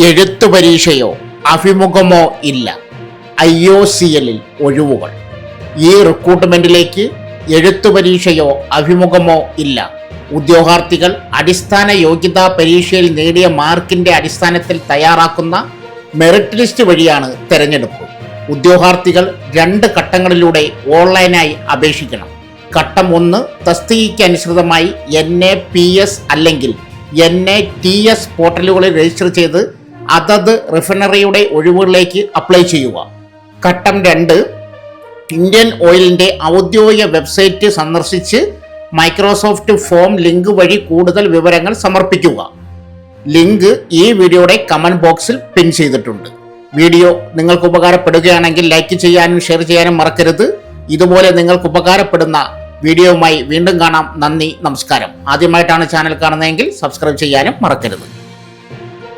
എഴുത്തു പരീക്ഷയോ അഭിമുഖമോ ഇല്ല. IOCL ഒഴിവുകൾ. ഈ റിക്രൂട്ട്മെന്റിലേക്ക് എഴുത്തു പരീക്ഷയോ അഭിമുഖമോ ഇല്ല. ഉദ്യോഗാർത്ഥികൾ അടിസ്ഥാന യോഗ്യതാ പരീക്ഷയിൽ നേടിയ മാർക്കിന്റെ അടിസ്ഥാനത്തിൽ തയ്യാറാക്കുന്ന മെറിറ്റ് ലിസ്റ്റ് വഴിയാണ് തെരഞ്ഞെടുപ്പ്. ഉദ്യോഗാർത്ഥികൾ 2 ഘട്ടങ്ങളിലൂടെ ഓൺലൈനായി അപേക്ഷിക്കണം. ഘട്ടം 1 തസ്തികയ്ക്ക് അനുസൃതമായി NAPS അല്ലെങ്കിൽ NATS പോർട്ടലുകളിൽ രജിസ്റ്റർ ചെയ്ത് അതത് റിഫൈനറിയുടെ ഒഴിവുകളിലേക്ക് അപ്ലൈ ചെയ്യുക. ഘട്ടം 2 ഇന്ത്യൻ ഓയിലിൻ്റെ ഔദ്യോഗിക വെബ്സൈറ്റ് സന്ദർശിച്ച് മൈക്രോസോഫ്റ്റ് ഫോം ലിങ്ക് വഴി കൂടുതൽ വിവരങ്ങൾ സമർപ്പിക്കുക. ലിങ്ക് ഈ വീഡിയോയുടെ കമൻറ്റ് ബോക്സിൽ പിൻ ചെയ്തിട്ടുണ്ട്. വീഡിയോ നിങ്ങൾക്ക് ഉപകാരപ്പെടുകയാണെങ്കിൽ ലൈക്ക് ചെയ്യാനും ഷെയർ ചെയ്യാനും മറക്കരുത്. ഇതുപോലെ നിങ്ങൾക്ക് ഉപകാരപ്പെടുന്ന വീഡിയോയുമായി വീണ്ടും കാണാം. നന്ദി, നമസ്കാരം. ആദ്യമായിട്ടാണ് ചാനൽ കാണുന്നതെങ്കിൽ സബ്സ്ക്രൈബ് ചെയ്യാനും മറക്കരുത്.